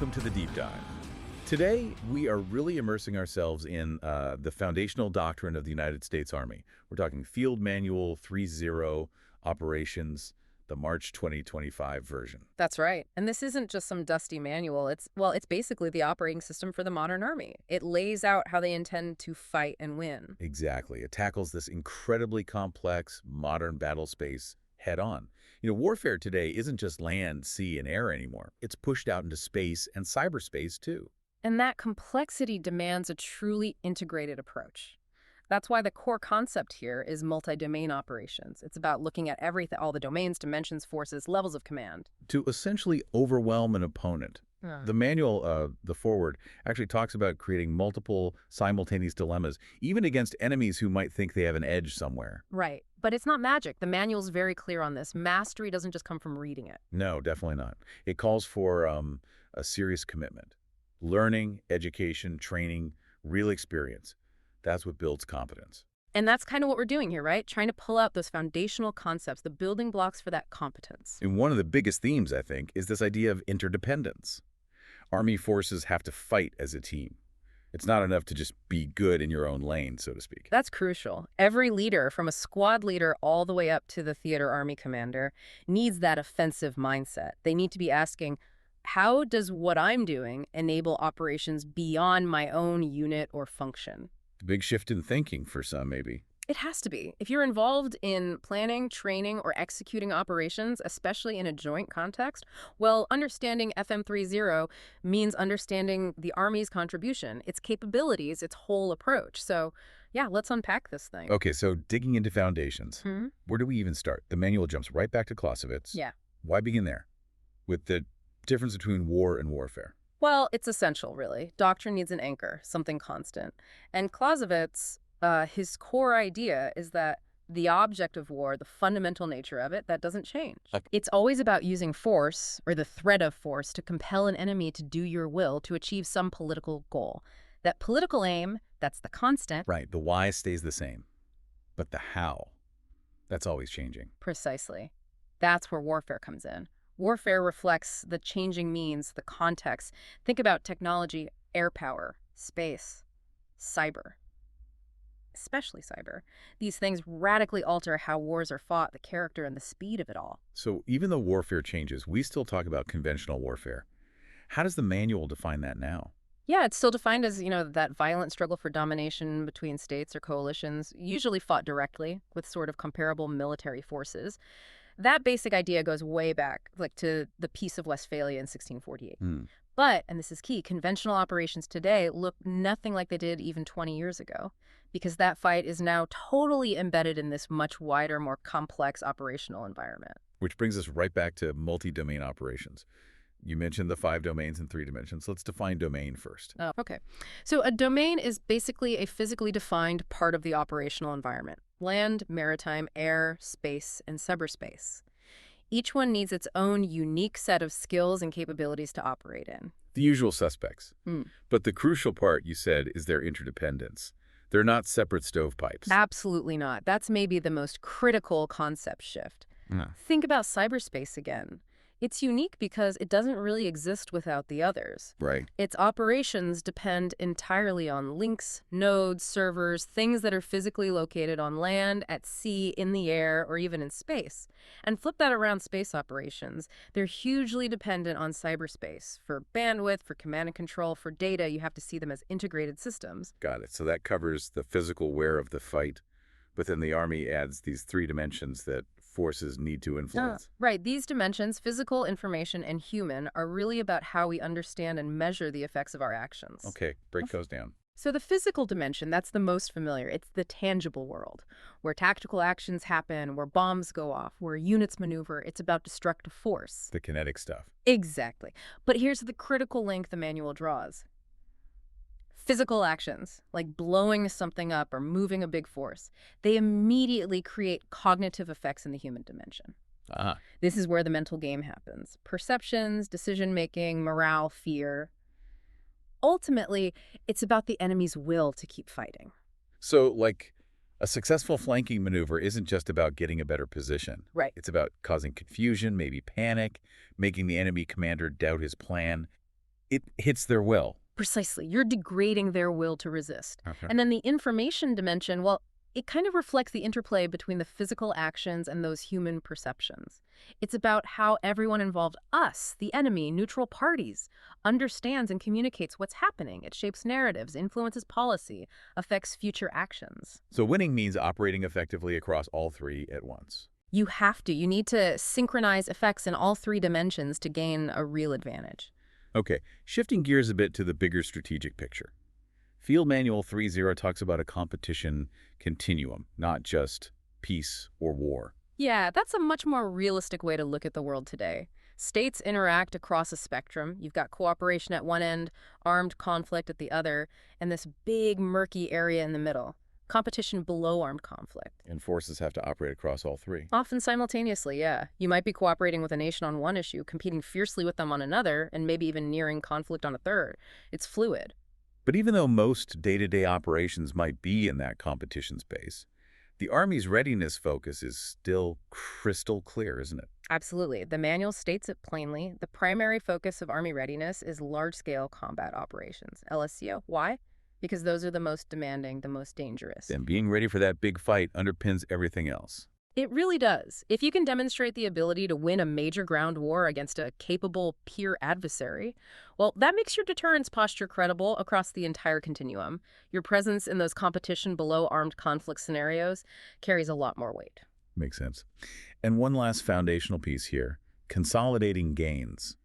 welcome to the Deep Dive. Today, we are really immersing ourselves in the foundational doctrine of the United States Army. We're talking Field Manual 3.0 Operations, the March 2025 version. That's right. And this isn't just some dusty manual. It's basically the operating system for the modern army. It lays out how they intend to fight and win. Exactly. It tackles this incredibly complex modern battle space head on. Warfare today isn't just land, sea, and air anymore. It's pushed out into space and cyberspace, too. And that complexity demands a truly integrated approach. That's why the core concept here is multi-domain operations. It's about looking at everything, all the domains, dimensions, forces, levels of command. To essentially overwhelm an opponent. The manual, the foreword, actually talks about creating multiple simultaneous dilemmas, even against enemies who might think they have an edge somewhere. Right. But it's not magic. The manual's very clear on this. Mastery doesn't just come from reading it. No, definitely not. It calls for a serious commitment. Learning, education, training, real experience. That's what builds competence. And that's kind of what we're doing here, right? Trying to pull out those foundational concepts, the building blocks for that competence. And one of the biggest themes, I think, is this idea of interdependence. Army forces have to fight as a team. It's not enough to just be good in your own lane, so to speak. That's crucial. Every leader, from a squad leader all the way up to the theater army commander, needs that offensive mindset. They need to be asking, how does what I'm doing enable operations beyond my own unit or function? A big shift in thinking for some, maybe. It has to be. If you're involved in planning, training, or executing operations, especially in a joint context, well, understanding FM 3.0 means understanding the Army's contribution, its capabilities, its whole approach. So, yeah, let's unpack this thing. Okay, so digging into foundations. Where do we even start? The manual jumps right back to Clausewitz. Yeah. Why begin there? With the difference between war and warfare. Well, it's essential, really. Doctrine needs an anchor, something constant. And Clausewitz, his core idea is that the object of war, the fundamental nature of it, that doesn't change. It's always about using force, or the threat of force, to compel an enemy to do your will to achieve some political goal. That political aim, that's the constant. Right, the why stays the same. But the how, that's always changing. Precisely. That's where warfare comes in. Warfare reflects the changing means, the context. Think about technology, air power, space, cyber. Especially cyber. These things radically alter how wars are fought, the character and the speed of it all. So even though warfare changes, we still talk about conventional warfare. How does the manual define that now? Yeah, it's still defined as, that violent struggle for domination between states or coalitions, usually fought directly with sort of comparable military forces. That basic idea goes way back, like to the Peace of Westphalia in 1648. But, and this is key, conventional operations today look nothing like they did even 20 years ago, because that fight is now totally embedded in this much wider, more complex operational environment. Which brings us right back to multi-domain operations. You mentioned the 5 domains in 3 dimensions. Let's define domain first. Okay. So a domain is basically a physically defined part of the operational environment. Land, maritime, air, space, and cyberspace. Each one needs its own unique set of skills and capabilities to operate in. The usual suspects. But the crucial part, you said, is their interdependence. They're not separate stovepipes. Absolutely not. That's maybe the most critical concept shift. Think about cyberspace again. It's unique because it doesn't really exist without the others. Right. Its operations depend entirely on links, nodes, servers, things that are physically located on land, at sea, in the air, or even in space. And flip that around space operations. They're hugely dependent on cyberspace. For bandwidth, for command and control, for data, you have to see them as integrated systems. Got it. So that covers the physical where of the fight, but then the Army adds these 3 dimensions that forces need to influence. Right. These dimensions, physical, information, and human, are really about how we understand and measure the effects of our actions. Okay, break those down. So the physical dimension, that's the most familiar. It's the tangible world, where tactical actions happen, where bombs go off, where units maneuver. It's about destructive force. The kinetic stuff. Exactly. But here's the critical link the manual draws. Physical actions, like blowing something up or moving a big force, they immediately create cognitive effects in the human dimension. This is where the mental game happens. Perceptions, decision-making, morale, fear. Ultimately, it's about the enemy's will to keep fighting. So, like, a successful flanking maneuver isn't just about getting a better position. Right. It's about causing confusion, maybe panic, making the enemy commander doubt his plan. It hits their will. Precisely. You're degrading their will to resist. Okay. And then the information dimension, well, it kind of reflects the interplay between the physical actions and those human perceptions. It's about how everyone involved, us, the enemy, neutral parties, understands and communicates what's happening. It shapes narratives, influences policy, affects future actions. So winning means operating effectively across all three at once. You have to. You need to synchronize effects in all three dimensions to gain a real advantage. Okay, shifting gears a bit to the bigger strategic picture. Field Manual 3.0 talks about a competition continuum, not just peace or war. Yeah, that's a much more realistic way to look at the world today. States interact across a spectrum. You've got cooperation at one end, armed conflict at the other, and this big, murky area in the middle. Competition below armed conflict. And forces have to operate across all three. Often simultaneously, yeah. You might be cooperating with a nation on one issue, competing fiercely with them on another, and maybe even nearing conflict on a third. It's fluid. But even though most day-to-day operations might be in that competition space, the Army's readiness focus is still crystal clear, isn't it? Absolutely. The manual states it plainly. The primary focus of Army readiness is large-scale combat operations, LSCO. Why? Because those are the most demanding, the most dangerous. Then being ready for that big fight underpins everything else. It really does. If you can demonstrate the ability to win a major ground war against a capable peer adversary, well, that makes your deterrence posture credible across the entire continuum. Your presence in those competition below armed conflict scenarios carries a lot more weight. Makes sense. And one last foundational piece here, consolidating gains.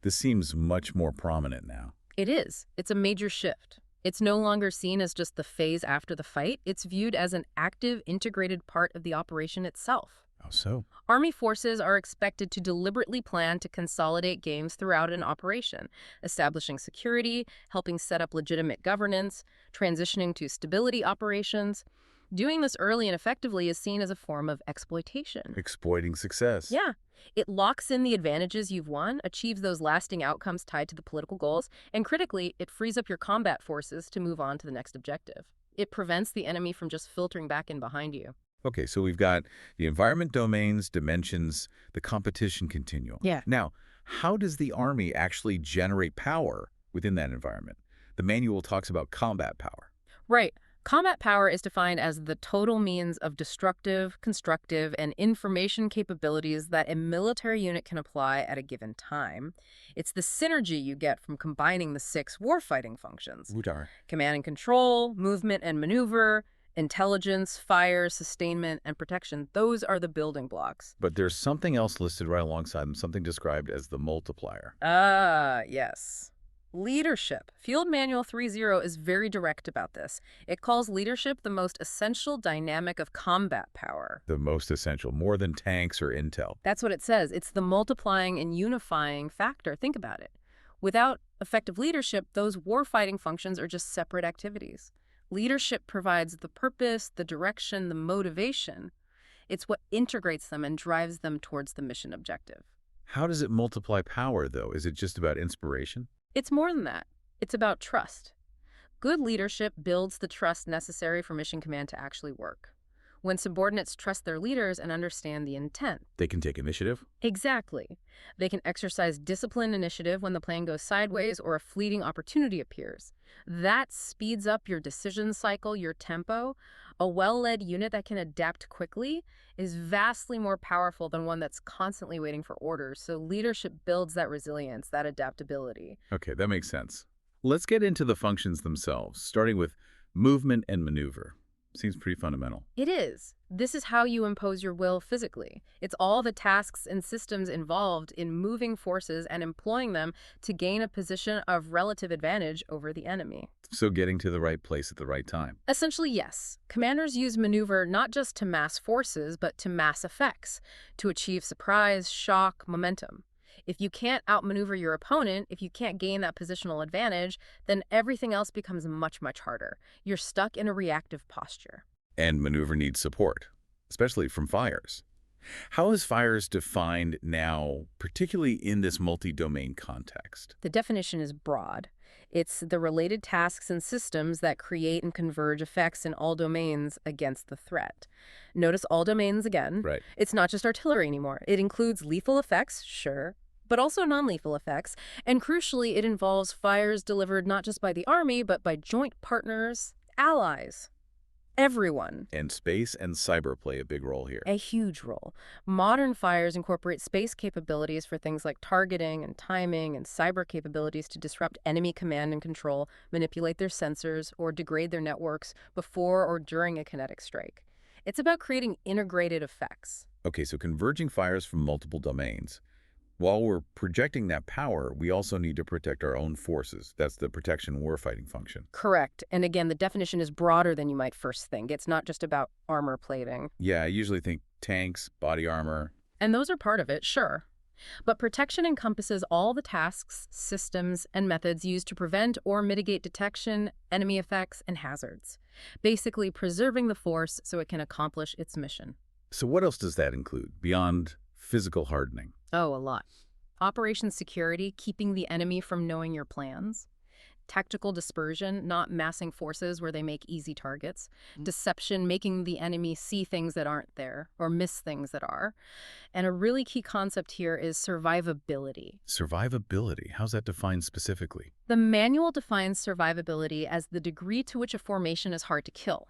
This seems much more prominent now. It is. It's a major shift. It's no longer seen as just the phase after the fight. It's viewed as an active, integrated part of the operation itself. How so? Army forces are expected to deliberately plan to consolidate gains throughout an operation, establishing security, helping set up legitimate governance, transitioning to stability operations. Doing this early and effectively is seen as a form of exploitation. Exploiting success. Yeah. It locks in the advantages you've won, achieves those lasting outcomes tied to the political goals, and critically, it frees up your combat forces to move on to the next objective. It prevents the enemy from just filtering back in behind you. Okay, so we've got the environment domains, dimensions, the competition continuum. Yeah. Now, how does the Army actually generate power within that environment? The manual talks about combat power. Right. Combat power is defined as the total means of destructive, constructive, and information capabilities that a military unit can apply at a given time. It's the synergy you get from combining the 6 warfighting functions: command and control, movement and maneuver, intelligence, fire, sustainment, and protection. Those are the building blocks. But there's something else listed right alongside them, something described as the multiplier. Ah, yes. Leadership. Field Manual 3.0 is very direct about this. It calls leadership the most essential dynamic of combat power. The most essential, more than tanks or intel. That's what it says. It's the multiplying and unifying factor. Think about it. Without effective leadership, those warfighting functions are just separate activities. Leadership provides the purpose, the direction, the motivation. It's what integrates them and drives them towards the mission objective. How does it multiply power, though? Is it just about inspiration? It's more than that. It's about trust. Good leadership builds the trust necessary for mission command to actually work. When subordinates trust their leaders and understand the intent. They can take initiative? Exactly. They can exercise disciplined initiative when the plan goes sideways or a fleeting opportunity appears. That speeds up your decision cycle, your tempo. A well-led unit that can adapt quickly is vastly more powerful than one that's constantly waiting for orders. So leadership builds that resilience, that adaptability. Okay, that makes sense. Let's get into the functions themselves, starting with movement and maneuver. Seems pretty fundamental. It is. This is how you impose your will physically. It's all the tasks and systems involved in moving forces and employing them to gain a position of relative advantage over the enemy. So getting to the right place at the right time. Essentially, yes. Commanders use maneuver not just to mass forces, but to mass effects, to achieve surprise, shock, momentum. If you can't outmaneuver your opponent, if you can't gain that positional advantage, then everything else becomes much, much harder. You're stuck in a reactive posture. And maneuver needs support, especially from fires. How is fires defined now, particularly in this multi-domain context? The definition is broad. It's the related tasks and systems that create and converge effects in all domains against the threat. Notice all domains again. Right. It's not just artillery anymore. It includes lethal effects, sure, but also non-lethal effects. And crucially, it involves fires delivered not just by the Army, but by joint partners, allies, everyone. And space and cyber play a big role here. A huge role. Modern fires incorporate space capabilities for things like targeting and timing and cyber capabilities to disrupt enemy command and control, manipulate their sensors, or degrade their networks before or during a kinetic strike. It's about creating integrated effects. Okay, so converging fires from multiple domains. While we're projecting that power, we also need to protect our own forces. That's the protection warfighting function. Correct. And again, the definition is broader than you might first think. It's not just about armor plating. Yeah, I usually think tanks, body armor. And those are part of it, sure. But protection encompasses all the tasks, systems, and methods used to prevent or mitigate detection, enemy effects, and hazards. Basically, preserving the force so it can accomplish its mission. So what else does that include, beyond physical hardening? Oh, a lot. Operation security, keeping the enemy from knowing your plans. Tactical dispersion, not massing forces where they make easy targets. Deception, making the enemy see things that aren't there or miss things that are. And a really key concept here is survivability. Survivability, how's that defined specifically? The manual defines survivability as the degree to which a formation is hard to kill.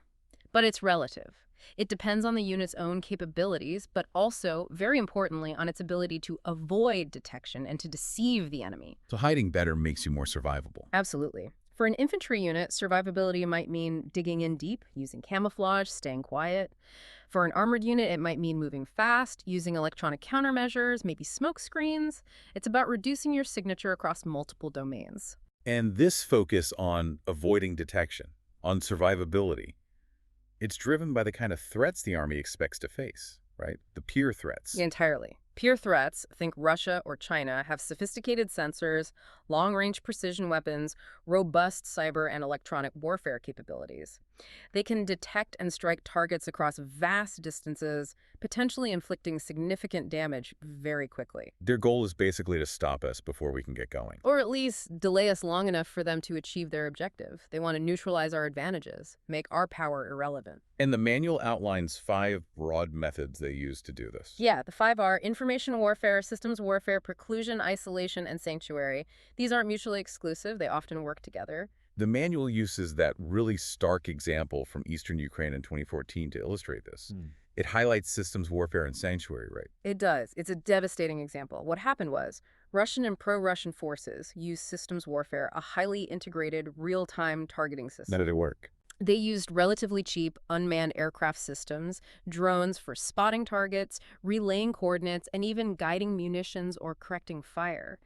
But it's relative. It depends on the unit's own capabilities, but also, very importantly, on its ability to avoid detection and to deceive the enemy. So hiding better makes you more survivable. Absolutely. For an infantry unit, survivability might mean digging in deep, using camouflage, staying quiet. For an armored unit, it might mean moving fast, using electronic countermeasures, maybe smoke screens. It's about reducing your signature across multiple domains. And this focus on avoiding detection, on survivability, it's driven by the kind of threats the Army expects to face, right? The peer threats. Entirely. Peer threats, think Russia or China, have sophisticated sensors, long-range precision weapons, robust cyber and electronic warfare capabilities. They can detect and strike targets across vast distances, potentially inflicting significant damage very quickly. Their goal is basically to stop us before we can get going. Or at least delay us long enough for them to achieve their objective. They want to neutralize our advantages, make our power irrelevant. And the manual outlines 5 broad methods they use to do this. Yeah, the 5 are information warfare, systems warfare, preclusion, isolation, and sanctuary. These aren't mutually exclusive. They often work together. The manual uses that really stark example from eastern Ukraine in 2014 to illustrate this. It highlights systems warfare and sanctuary, right? It does. It's a devastating example. What happened was Russian and pro-Russian forces used systems warfare, a highly integrated, real-time targeting system. How did it work? They used relatively cheap unmanned aircraft systems, drones for spotting targets, relaying coordinates, and even guiding munitions or correcting fire.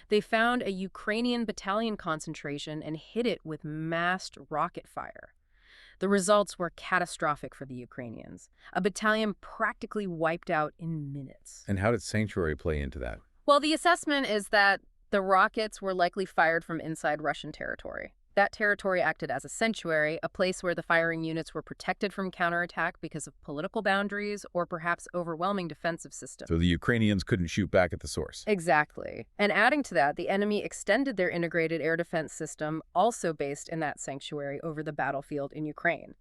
They found a Ukrainian battalion concentration and hit it with massed rocket fire. The results were catastrophic for the Ukrainians. A battalion practically wiped out in minutes. And how did sanctuary play into that? Well, the assessment is that the rockets were likely fired from inside Russian territory. That territory acted as a sanctuary, a place where the firing units were protected from counterattack because of political boundaries or perhaps overwhelming defensive systems. So the Ukrainians couldn't shoot back at the source. Exactly. And adding to that, the enemy extended their integrated air defense system, also based in that sanctuary, over the battlefield in Ukraine.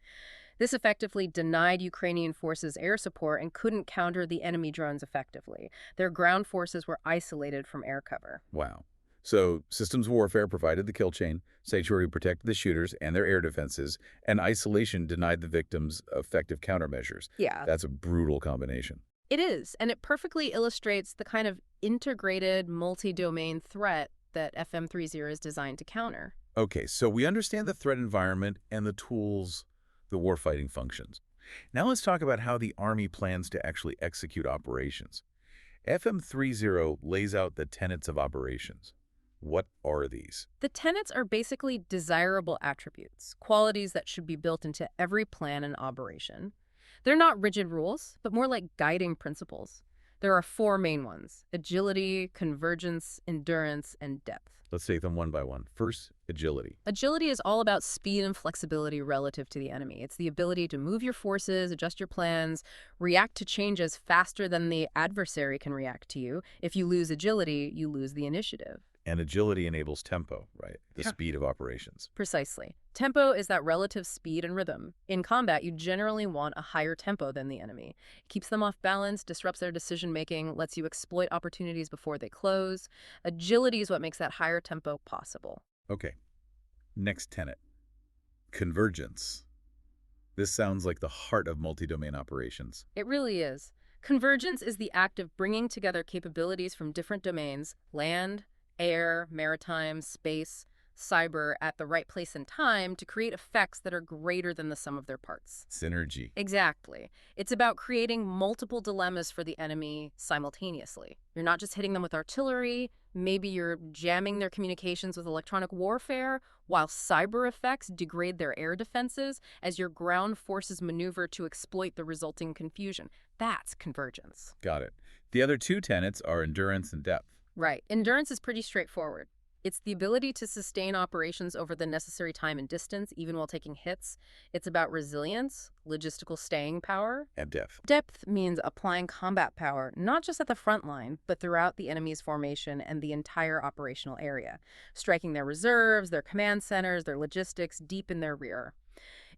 This effectively denied Ukrainian forces air support and couldn't counter the enemy drones effectively. Their ground forces were isolated from air cover. Wow. So systems warfare provided the kill chain, sanctuary protected the shooters and their air defenses, and isolation denied the victims effective countermeasures. Yeah. That's a brutal combination. It is, and it perfectly illustrates the kind of integrated, multi-domain threat that FM30 is designed to counter. Okay, so we understand the threat environment and the tools, the warfighting functions. Now let's talk about how the Army plans to actually execute operations. FM30 lays out the tenets of operations. What are these? The tenets are basically desirable attributes, qualities that should be built into every plan and operation. They're not rigid rules, but more like guiding principles. There are 4 main ones: agility, convergence, endurance, and depth. Let's take them one by one. First, agility. Agility is all about speed and flexibility relative to the enemy. It's the ability to move your forces, adjust your plans, react to changes faster than the adversary can react to you. If you lose agility, you lose the initiative. And agility enables tempo, right? The Yeah. speed of operations. Precisely. Tempo is that relative speed and rhythm. In combat, you generally want a higher tempo than the enemy. It keeps them off balance, disrupts their decision making, lets you exploit opportunities before they close. Agility is what makes that higher tempo possible. Okay, next tenet, convergence. This sounds like the heart of multi-domain operations. It really is. Convergence is the act of bringing together capabilities from different domains, land, air, maritime, space, cyber, at the right place and time to create effects that are greater than the sum of their parts. Synergy. Exactly. It's about creating multiple dilemmas for the enemy simultaneously. You're not just hitting them with artillery, maybe you're jamming their communications with electronic warfare, while cyber effects degrade their air defenses as your ground forces maneuver to exploit the resulting confusion. That's convergence. Got it. The other two tenets are endurance and depth. Right. Endurance is pretty straightforward. It's the ability to sustain operations over the necessary time and distance, even while taking hits. It's about resilience, logistical staying power. And depth. Depth means applying combat power, not just at the front line, but throughout the enemy's formation and the entire operational area, striking their reserves, their command centers, their logistics deep in their rear.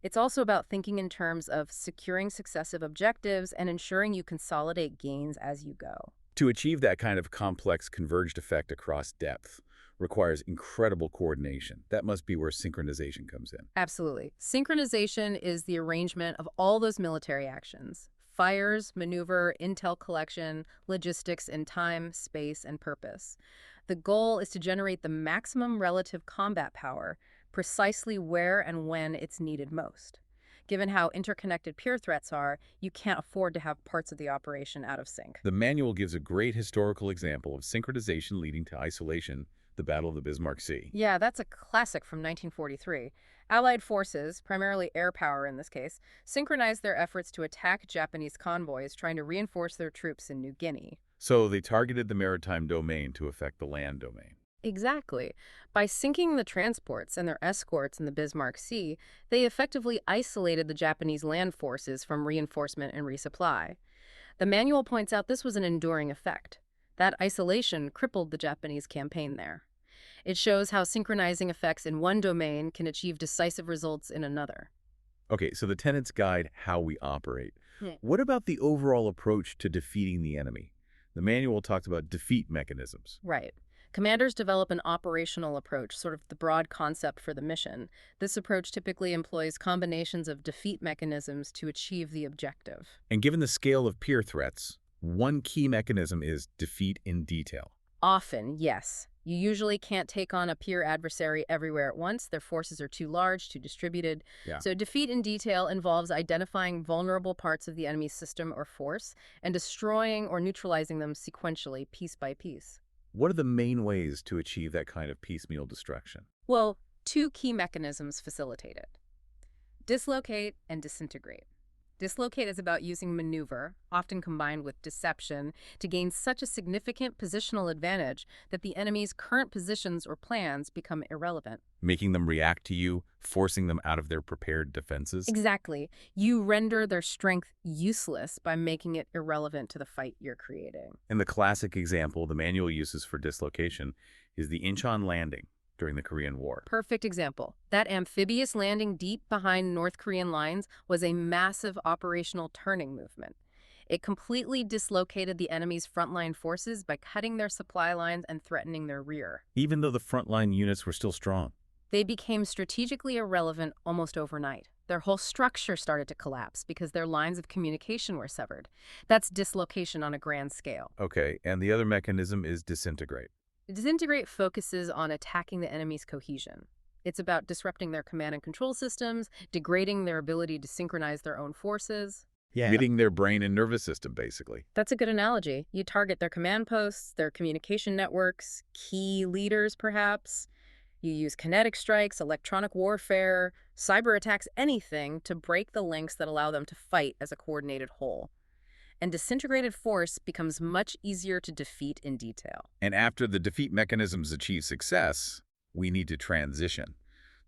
It's also about thinking in terms of securing successive objectives and ensuring you consolidate gains as you go. To achieve that kind of complex converged effect across depth requires incredible coordination. That must be where synchronization comes in. Absolutely. Synchronization is the arrangement of all those military actions: fires, maneuver, intel collection, logistics in time, space, and purpose. The goal is to generate the maximum relative combat power precisely where and when it's needed most. Given how interconnected peer threats are, you can't afford to have parts of the operation out of sync. The manual gives a great historical example of synchronization leading to isolation, the Battle of the Bismarck Sea. Yeah, that's a classic from 1943. Allied forces, primarily air power in this case, synchronized their efforts to attack Japanese convoys trying to reinforce their troops in New Guinea. So they targeted the maritime domain to affect the land domain. Exactly. By sinking the transports and their escorts in the Bismarck Sea, they effectively isolated the Japanese land forces from reinforcement and resupply. The manual points out this was an enduring effect. That isolation crippled the Japanese campaign there. It shows how synchronizing effects in one domain can achieve decisive results in another. Okay, so the tenets guide how we operate. Hmm. What about the overall approach to defeating the enemy? The manual talks about defeat mechanisms. Right. Commanders develop an operational approach, sort of the broad concept for the mission. This approach typically employs combinations of defeat mechanisms to achieve the objective. And given the scale of peer threats, one key mechanism is defeat in detail. Often, yes. You usually can't take on a peer adversary everywhere at once. Their forces are too large, too distributed. Yeah. So defeat in detail involves identifying vulnerable parts of the enemy's system or force and destroying or neutralizing them sequentially, piece by piece. What are the main ways to achieve that kind of piecemeal destruction? Well, two key mechanisms facilitate it: dislocate and disintegrate. Dislocate is about using maneuver, often combined with deception, to gain such a significant positional advantage that the enemy's current positions or plans become irrelevant. Making them react to you, forcing them out of their prepared defenses? Exactly. You render their strength useless by making it irrelevant to the fight you're creating. And the classic example the manual uses for dislocation is the Incheon landing during the Korean War. Perfect example. That amphibious landing deep behind North Korean lines was a massive operational turning movement. It completely dislocated the enemy's frontline forces by cutting their supply lines and threatening their rear. Even though the frontline units were still strong. They became strategically irrelevant almost overnight. Their whole structure started to collapse because their lines of communication were severed. That's dislocation on a grand scale. Okay, and the other mechanism is disintegrate. Disintegrate focuses on attacking the enemy's cohesion. It's about disrupting their command and control systems, degrading their ability to synchronize their own forces. Hitting their brain and nervous system, basically. That's a good analogy. You target their command posts, their communication networks, key leaders perhaps. You use kinetic strikes, electronic warfare, cyber attacks, anything to break the links that allow them to fight as a coordinated whole. And disintegrated force becomes much easier to defeat in detail. And after the defeat mechanisms achieve success, we need to transition.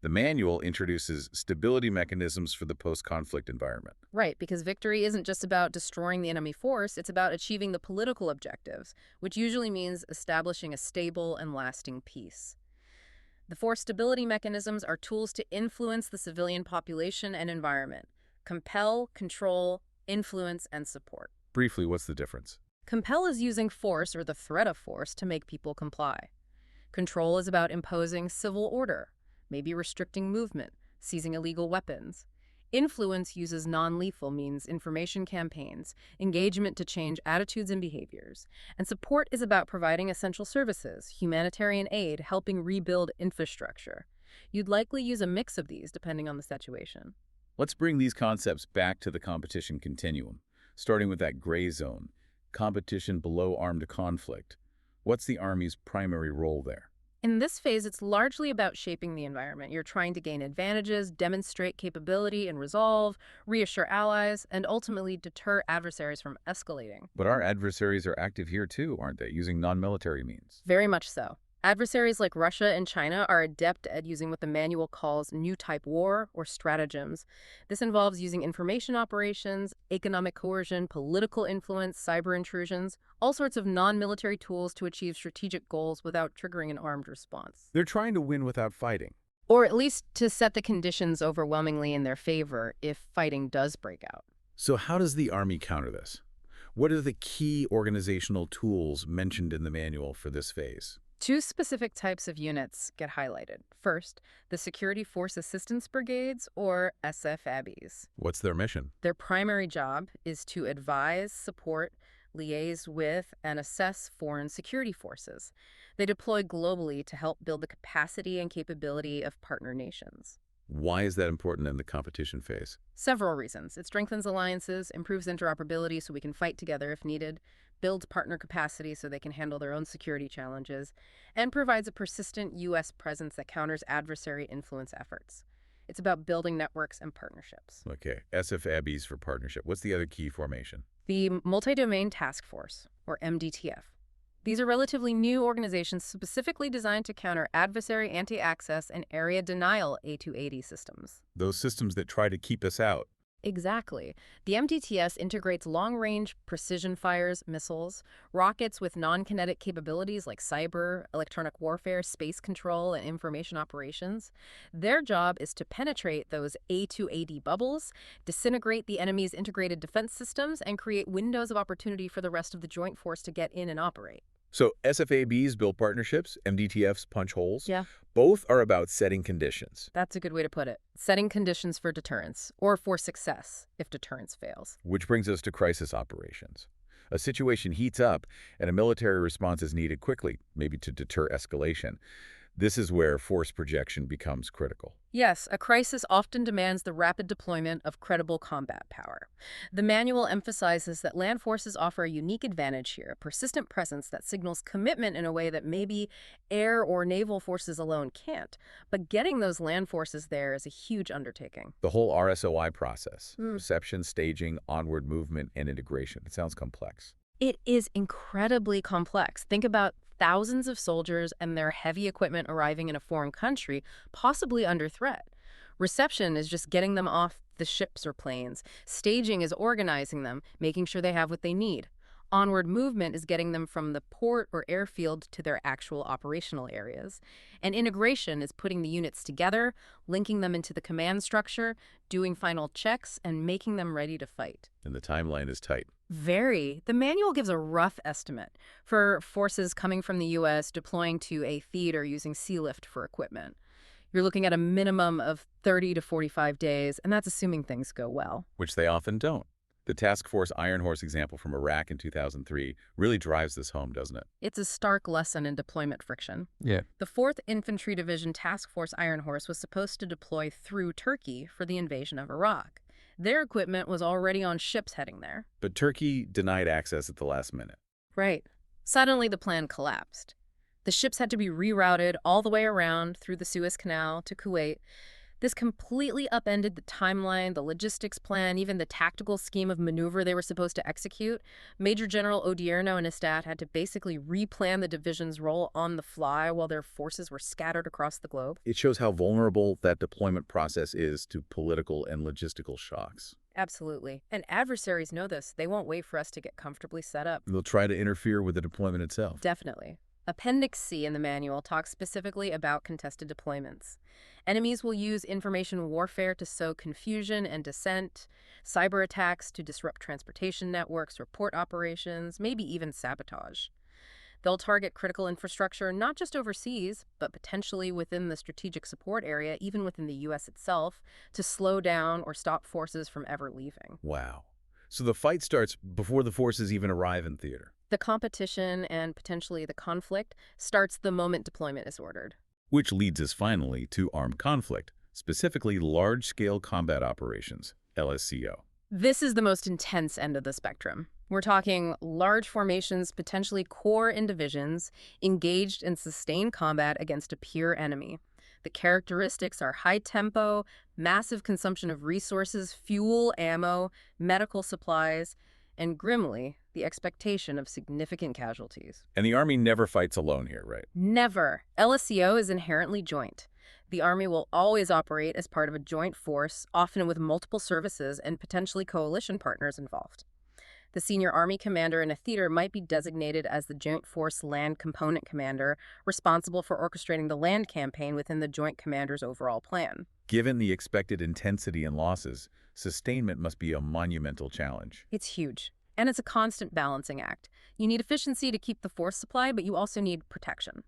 The manual introduces stability mechanisms for the post-conflict environment. Right, because victory isn't just about destroying the enemy force, it's about achieving the political objectives, which usually means establishing a stable and lasting peace. The force stability mechanisms are tools to influence the civilian population and environment. Compel, control, influence, and support. Briefly, what's the difference? Compel is using force or the threat of force to make people comply. Control is about imposing civil order, maybe restricting movement, seizing illegal weapons. Influence uses non-lethal means, information campaigns, engagement to change attitudes and behaviors. And support is about providing essential services, humanitarian aid, helping rebuild infrastructure. You'd likely use a mix of these depending on the situation. Let's bring these concepts back to the competition continuum, starting with that gray zone, competition below armed conflict. What's the Army's primary role there? In this phase, it's largely about shaping the environment. You're trying to gain advantages, demonstrate capability and resolve, reassure allies, and ultimately deter adversaries from escalating. But our adversaries are active here too, aren't they, using non-military means? Very much so. Adversaries like Russia and China are adept at using what the manual calls new type war or stratagems. This involves using information operations, economic coercion, political influence, cyber intrusions, all sorts of non-military tools to achieve strategic goals without triggering an armed response. They're trying to win without fighting. Or at least to set the conditions overwhelmingly in their favor if fighting does break out. So how does the Army counter this? What are the key organizational tools mentioned in the manual for this phase? Two specific types of units get highlighted. First, the Security Force Assistance Brigades, or SFABs. What's their mission? Their primary job is to advise, support, liaise with, and assess foreign security forces. They deploy globally to help build the capacity and capability of partner nations. Why is that important in the competition phase? Several reasons. It strengthens alliances, improves interoperability so we can fight together if needed, builds partner capacity so they can handle their own security challenges, and provides a persistent U.S. presence that counters adversary influence efforts. It's about building networks and partnerships. Okay, SFABs for partnership. What's the other key formation? The Multidomain Task Force, or MDTF. These are relatively new organizations specifically designed to counter adversary anti-access and area denial A280 systems. Those systems that try to keep us out. Exactly. The MDTS integrates long-range precision fires, missiles, rockets with non-kinetic capabilities like cyber, electronic warfare, space control, and information operations. Their job is to penetrate those A280 bubbles, disintegrate the enemy's integrated defense systems, and create windows of opportunity for the rest of the joint force to get in and operate. So SFABs build partnerships, MDTFs punch holes. Yeah. Both are about setting conditions, That's a good way to put it. Setting conditions for deterrence, or for success if deterrence fails. which brings us to crisis operations. A situation heats up and a military response is needed quickly, maybe to deter escalation. This is where force projection becomes critical. Yes, a crisis often demands the rapid deployment of credible combat power. The manual emphasizes that land forces offer a unique advantage here, a persistent presence that signals commitment in a way that maybe air or naval forces alone can't. But getting those land forces there is a huge undertaking. The whole RSOI process, reception, staging, onward movement, and integration. It sounds complex. It is incredibly complex. Think about thousands of soldiers and their heavy equipment arriving in a foreign country, possibly under threat. Reception is just getting them off the ships or planes. Staging is organizing them, making sure they have what they need. Onward movement is getting them from the port or airfield to their actual operational areas. And integration is putting the units together, linking them into the command structure, doing final checks, and making them ready to fight. And the timeline is tight. Very. The manual gives a rough estimate for forces coming from the U.S. deploying to a theater using sea lift for equipment. You're looking at a minimum of 30 to 45 days, and that's assuming things go well. Which they often don't. The Task Force Iron Horse example from Iraq in 2003 really drives this home, doesn't it? It's a stark lesson in deployment friction. Yeah. The 4th Infantry Division Task Force Iron Horse was supposed to deploy through Turkey for the invasion of Iraq. Their equipment was already on ships heading there. But Turkey denied access at the last minute. Right. Suddenly the plan collapsed. The ships had to be rerouted all the way around through the Suez Canal to Kuwait. This completely upended the timeline, the logistics plan, even the tactical scheme of maneuver they were supposed to execute. Major General Odierno and his staff had to basically replan the division's role on the fly while their forces were scattered across the globe. It shows how vulnerable that deployment process is to political and logistical shocks. Absolutely. And adversaries know this. They won't wait for us to get comfortably set up. They'll try to interfere with the deployment itself. Definitely. Appendix C in the manual talks specifically about contested deployments. Enemies will use information warfare to sow confusion and dissent, cyber attacks to disrupt transportation networks, report operations, maybe even sabotage. They'll target critical infrastructure not just overseas, but potentially within the strategic support area, even within the U.S. itself, to slow down or stop forces from ever leaving. Wow. So the fight starts before the forces even arrive in theater. The competition and potentially the conflict starts the moment deployment is ordered. Which leads us finally to armed conflict, specifically large-scale combat operations, LSCO. This is the most intense end of the spectrum. We're talking large formations, potentially corps in divisions, engaged in sustained combat against a peer enemy. The characteristics are high tempo, massive consumption of resources, fuel, ammo, medical supplies, and grimly, the expectation of significant casualties. And the Army never fights alone here, right? Never. LSCO is inherently joint. The Army will always operate as part of a joint force, often with multiple services and potentially coalition partners involved. The senior Army commander in a theater might be designated as the Joint Force Land Component Commander, responsible for orchestrating the land campaign within the Joint Commander's overall plan. Given the expected intensity and losses, sustainment must be a monumental challenge. It's huge. And it's a constant balancing act. You need efficiency to keep the force supply, but you also need protection.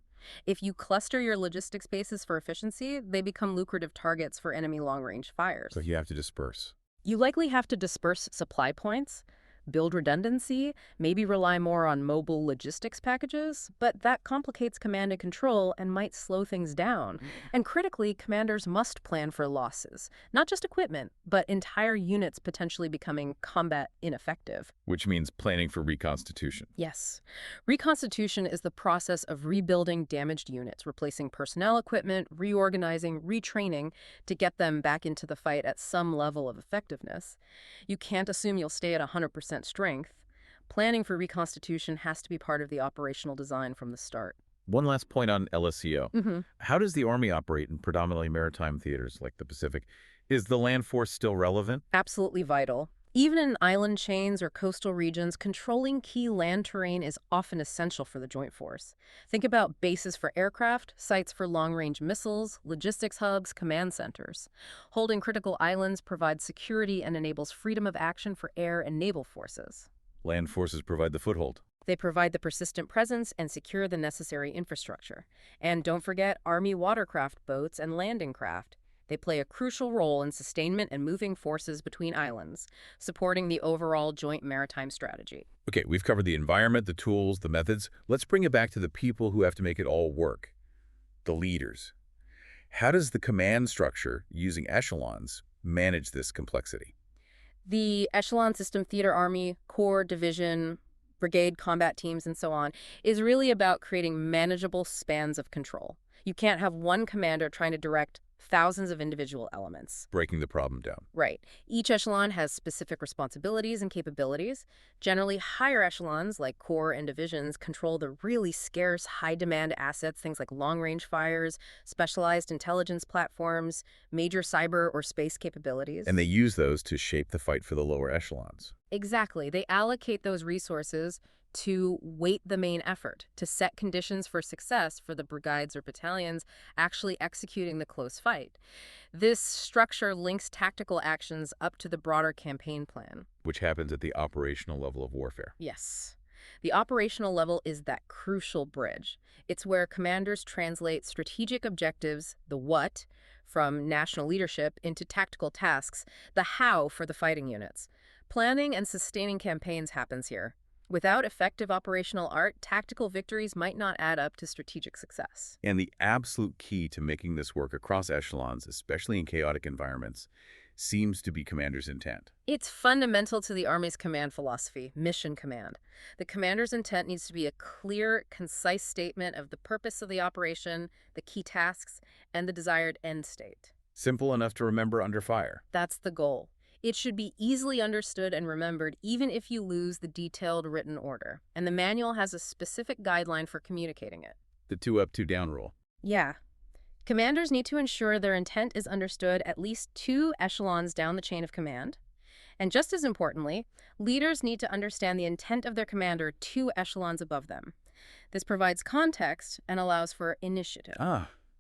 If you cluster your logistics bases for efficiency, they become lucrative targets for enemy long-range fires. So you have to disperse. You likely have to disperse supply points, build redundancy, maybe rely more on mobile logistics packages, but that complicates command and control and might slow things down. And critically, commanders must plan for losses, not just equipment, but entire units potentially becoming combat ineffective. Which means planning for reconstitution. Yes. Reconstitution is the process of rebuilding damaged units, replacing personnel equipment, reorganizing, retraining to get them back into the fight at some level of effectiveness. You can't assume you'll stay at 100% strength. Planning for reconstitution has to be part of the operational design from the start. One last point on LSCO. How does the Army operate in predominantly maritime theaters like the Pacific? Is the land force still relevant? Absolutely vital. Even in island chains or coastal regions, controlling key land terrain is often essential for the joint force. Think about bases for aircraft, sites for long-range missiles, logistics hubs, command centers. Holding critical islands provides security and enables freedom of action for air and naval forces. Land forces provide the foothold. They provide the persistent presence and secure the necessary infrastructure. And don't forget Army watercraft boats and landing craft. They play a crucial role in sustainment and moving forces between islands, supporting the overall joint maritime strategy. Okay, we've covered the environment, the tools, the methods. Let's bring it back to the people who have to make it all work, the leaders. How does the command structure, using echelons, manage this complexity? The echelon system, theater, army, corps, division, brigade, combat teams, and so on, is really about creating manageable spans of control. You can't have one commander trying to direct thousands of individual elements. Breaking the problem down. Right. Each echelon has specific responsibilities and capabilities. Generally, higher echelons, like corps and divisions, control the really scarce, high-demand assets, things like long-range fires, specialized intelligence platforms, major cyber or space capabilities. And they use those to shape the fight for the lower echelons. Exactly. They allocate those resources to weight the main effort, to set conditions for success for the brigades or battalions actually executing the close fight. This structure links tactical actions up to the broader campaign plan. Which happens at the operational level of warfare. Yes. The operational level is that crucial bridge. It's where commanders translate strategic objectives, the what, from national leadership into tactical tasks, the how for the fighting units. Planning and sustaining campaigns happens here. Without effective operational art, tactical victories might not add up to strategic success. And the absolute key to making this work across echelons, especially in chaotic environments, seems to be commander's intent. It's fundamental to the Army's command philosophy, mission command. The commander's intent needs to be a clear, concise statement of the purpose of the operation, the key tasks, and the desired end state. Simple enough to remember under fire. That's the goal. It should be easily understood and remembered even if you lose the detailed written order. And the manual has a specific guideline for communicating it. The two up, two down rule. Yeah. Commanders need to ensure their intent is understood at least 2 echelons down the chain of command. And just as importantly, leaders need to understand the intent of their commander 2 echelons above them. This provides context and allows for initiative.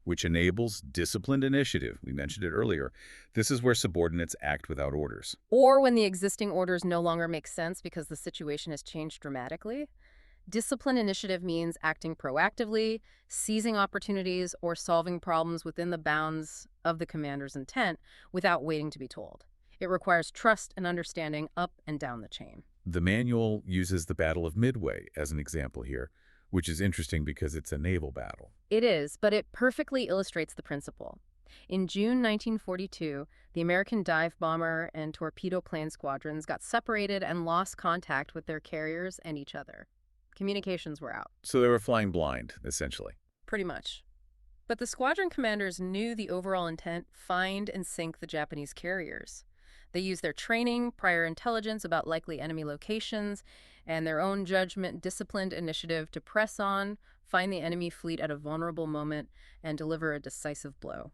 Which enables disciplined initiative. We mentioned it earlier. This is where subordinates act without orders. Or when the existing orders no longer make sense because the situation has changed dramatically. Disciplined initiative means acting proactively, seizing opportunities, or solving problems within the bounds of the commander's intent without waiting to be told. It requires trust and understanding up and down the chain. The manual uses the Battle of Midway as an example here, which is interesting because it's a naval battle. It is, but it perfectly illustrates the principle. In June 1942, the American dive bomber and torpedo plane squadrons got separated and lost contact with their carriers and each other. Communications were out. So they were flying blind, essentially. Pretty much. But the squadron commanders knew the overall intent: find and sink the Japanese carriers. They used their training, prior intelligence about likely enemy locations, and their own judgment, disciplined initiative to press on, find the enemy fleet at a vulnerable moment, and deliver a decisive blow.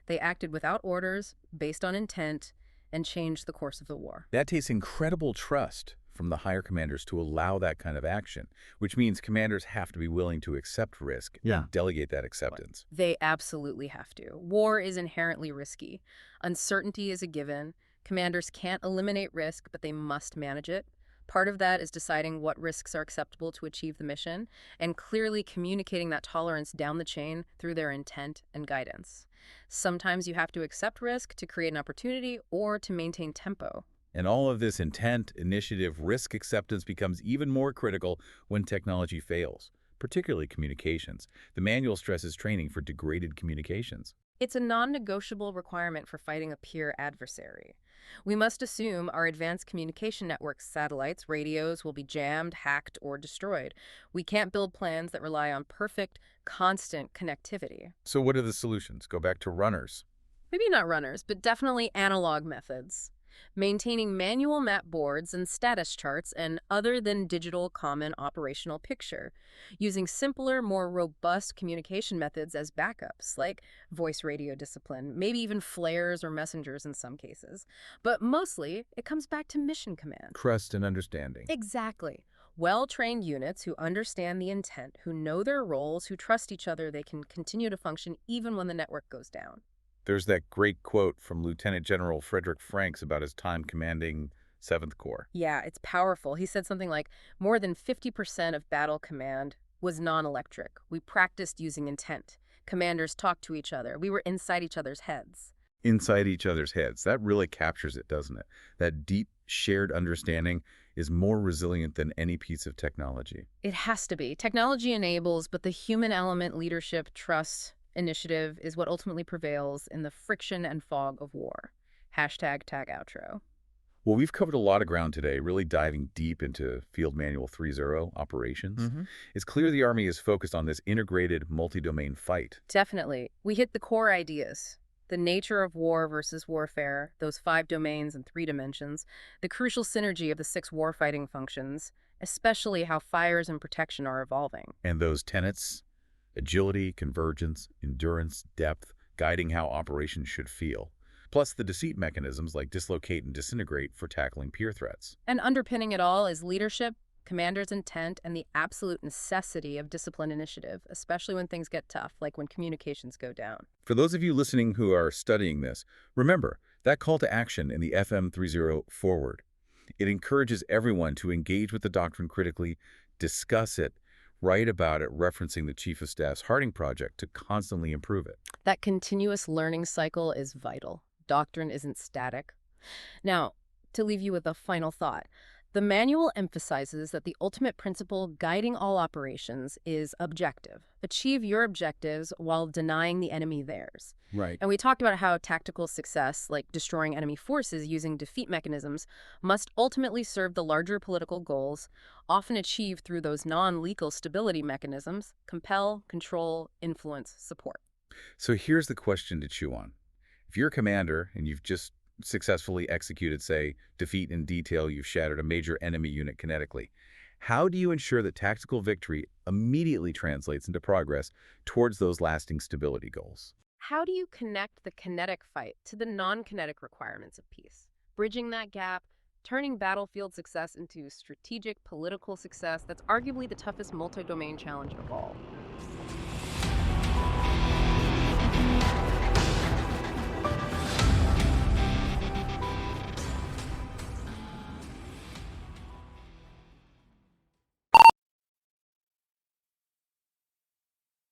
They acted without orders, based on intent, and changed the course of the war. That takes incredible trust from the higher commanders to allow that kind of action, which means commanders have to be willing to accept risk and delegate that acceptance. They absolutely have to. War is inherently risky. Uncertainty is a given. Commanders can't eliminate risk, but they must manage it. Part of that is deciding what risks are acceptable to achieve the mission and clearly communicating that tolerance down the chain through their intent and guidance. Sometimes you have to accept risk to create an opportunity or to maintain tempo. And all of this intent, initiative, risk acceptance becomes even more critical when technology fails, particularly communications. The manual stresses training for degraded communications. It's a non-negotiable requirement for fighting a peer adversary. We must assume our advanced communication networks, satellites, radios will be jammed, hacked, or destroyed. We can't build plans that rely on perfect, constant connectivity. So what are the solutions? Go back to runners. Maybe not runners, but definitely analog methods. Maintaining manual map boards and status charts and other than digital common operational picture. Using simpler, more robust communication methods as backups, like voice radio discipline, maybe even flares or messengers in some cases. But mostly, it comes back to mission command. Trust and understanding. Exactly. Well-trained units who understand the intent, who know their roles, who trust each other, they can continue to function even when the network goes down. There's that great quote from Lieutenant General Frederick Franks about his time commanding 7th Corps. Yeah, it's powerful. He said something like, more than 50% of battle command was non-electric. We practiced using intent. Commanders talked to each other. We were inside each other's heads. Inside each other's heads. That really captures it, doesn't it? That deep, shared understanding is more resilient than any piece of technology. It has to be. Technology enables, but the human element, leadership, trust, initiative is what ultimately prevails in the friction and fog of war. Hashtag tag outro. Well, we've covered a lot of ground today, really diving deep into Field Manual 3.0 operations. It's clear the Army is focused on this integrated multi-domain fight. Definitely. We hit the core ideas. The nature of war versus warfare, those 5 domains and 3 dimensions, the crucial synergy of the 6 warfighting functions, especially how fires and protection are evolving. And those tenets: agility, convergence, endurance, depth, guiding how operations should feel. Plus the deceit mechanisms like dislocate and disintegrate for tackling peer threats. And underpinning it all is leadership, commander's intent, and the absolute necessity of disciplined initiative, especially when things get tough, like when communications go down. For those of you listening who are studying this, remember that call to action in the FM 3.0 forward. It encourages everyone to engage with the doctrine critically, discuss it, write about it, referencing the Chief of Staff's Harding Project to constantly improve it. That continuous learning cycle is vital. Doctrine isn't static. Now, to leave you with a final thought, the manual emphasizes that the ultimate principle guiding all operations is objective. Achieve your objectives while denying the enemy theirs. Right. And we talked about how tactical success, like destroying enemy forces using defeat mechanisms, must ultimately serve the larger political goals, often achieved through those non-lethal stability mechanisms: compel, control, influence, support. So here's the question to chew on. If you're a commander and you've just successfully executed, say, defeat in detail, you've shattered a major enemy unit kinetically, how do you ensure that tactical victory immediately translates into progress towards those lasting stability goals? How do you connect the kinetic fight to the non-kinetic requirements of peace? Bridging that gap, turning battlefield success into strategic political success, that's arguably the toughest multi-domain challenge of all.